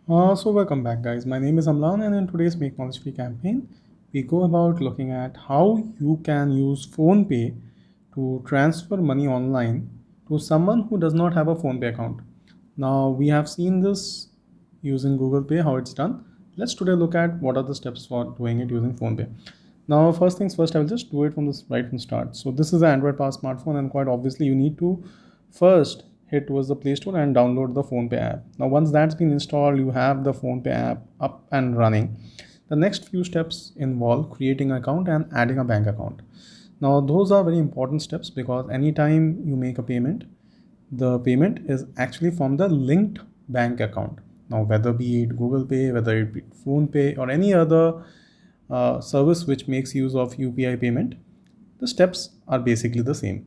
So welcome back, guys. My name is Amlan, and in today's Make Knowledge Free campaign, we go about looking at how you can use PhonePe to transfer money online to someone who does not have a PhonePe account. Now we have seen this using Google Pay, how it's done. Let's today look at what are the steps for doing it using PhonePe. Now, first things first, I will just do it from this right from start. So this is an Android Power smartphone, and quite obviously, you need to first head towards the Play Store and download the PhonePe app. Now, once that's been installed, you have the PhonePe app up and running. The next few steps involve creating an account and adding a bank account. Now, those are very important steps because anytime you make a payment, the payment is actually from the linked bank account. Now, whether be it Google Pay, whether it be PhonePe, or any other service which makes use of UPI payment, the steps are basically the same.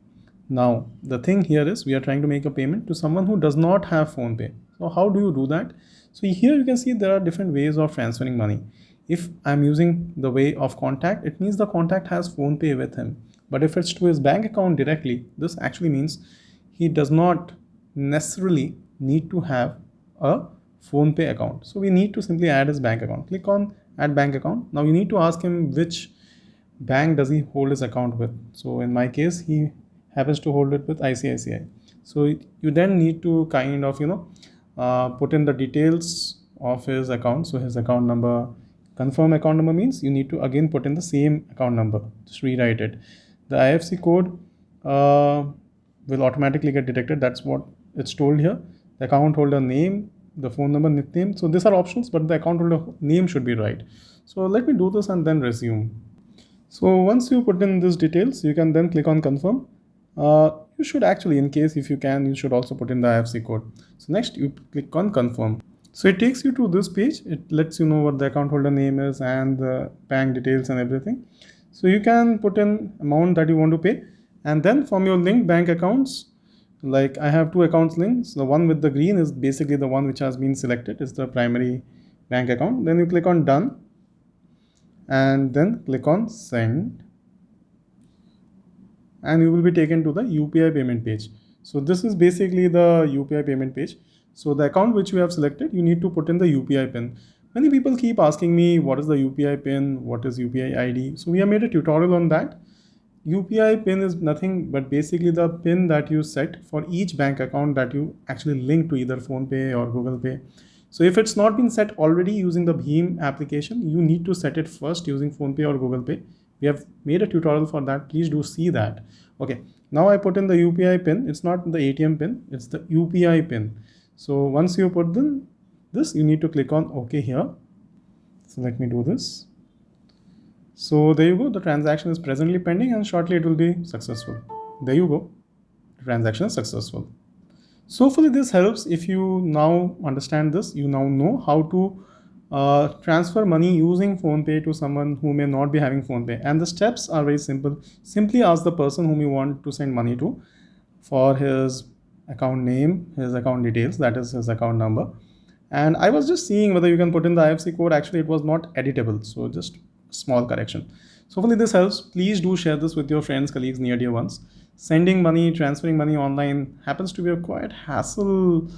Now, the thing here is we are trying to make a payment to someone who does not have PhonePe. So, how do you do that? So, here you can see there are different ways of transferring money. If I'm using the way of contact, it means the contact has PhonePe with him. But if it's to his bank account directly, this actually means he does not necessarily need to have a PhonePe account. So we need to simply add his bank account. Click on add bank account. Now you need to ask him which bank does he hold his account with. So in my case, he happens to hold it with ICICI. So you then need to kind of put in the details of his account. So his account number, confirm account number means you need to again put in the same account number. Just rewrite it. The IFSC code will automatically get detected. That's what it's told here. The account holder name, the phone number, nickname. So these are options, but the account holder name should be right. So let me do this and then resume. So once you put in these details, you can then click on confirm. You should actually, in case if you can, you should also put in the IFSC code. So next you click on confirm. So it takes you to this page. It lets you know what the account holder name is and the bank details and everything. So you can put in amount that you want to pay, and then from your linked bank accounts, like I have two accounts linked. So the one with the green is basically the one which has been selected, is the primary bank account. Then you click on done and then click on send, and you will be taken to the UPI payment page. So this is basically the UPI payment page. So the account which you have selected, you need to put in the UPI pin. Many people keep asking me what is the UPI pin, what is UPI ID. So we have made a tutorial on that. UPI pin is nothing but basically the pin that you set for each bank account that you actually link to either PhonePe or Google Pay. So if it's not been set already using the Bheem application, you need to set it first using PhonePe or Google Pay. We have made a tutorial for that. Please do see that. Okay, now I put in the UPI pin. It's not the ATM pin, it's the UPI pin. So once you put this, you need to click on OK here. So let me do this. So there you go, the transaction is presently pending and shortly it will be successful. There you go, the transaction is successful. So hopefully this helps. If you now understand this, you now know how to transfer money using PhonePe to someone who may not be having PhonePe. And the steps are very simple. Simply ask the person whom you want to send money to for his account name, his account details, that is his account number. And I was just seeing whether you can put in the IFSC code. Actually, it was not editable. So just small correction. So hopefully this helps. Please do share this with your friends, colleagues, near dear ones. Sending money, transferring money online happens to be a quite hassle,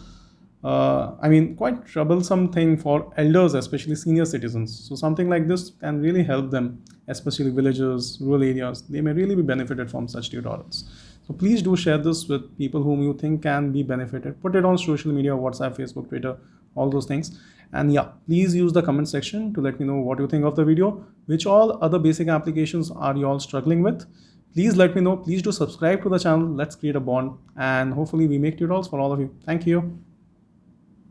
quite troublesome thing for elders, especially senior citizens. So something like this can really help them, especially villagers, rural areas. They may really be benefited from such tutorials. So please do share this with people whom you think can be benefited. Put it on social media, WhatsApp, Facebook, Twitter, all those things. And yeah, please use the comment section to let me know what you think of the video. Which all other basic applications are you all struggling with? Please let me know. Please do subscribe to the channel. Let's create a bond, and hopefully we make tutorials for all of you. Thank you.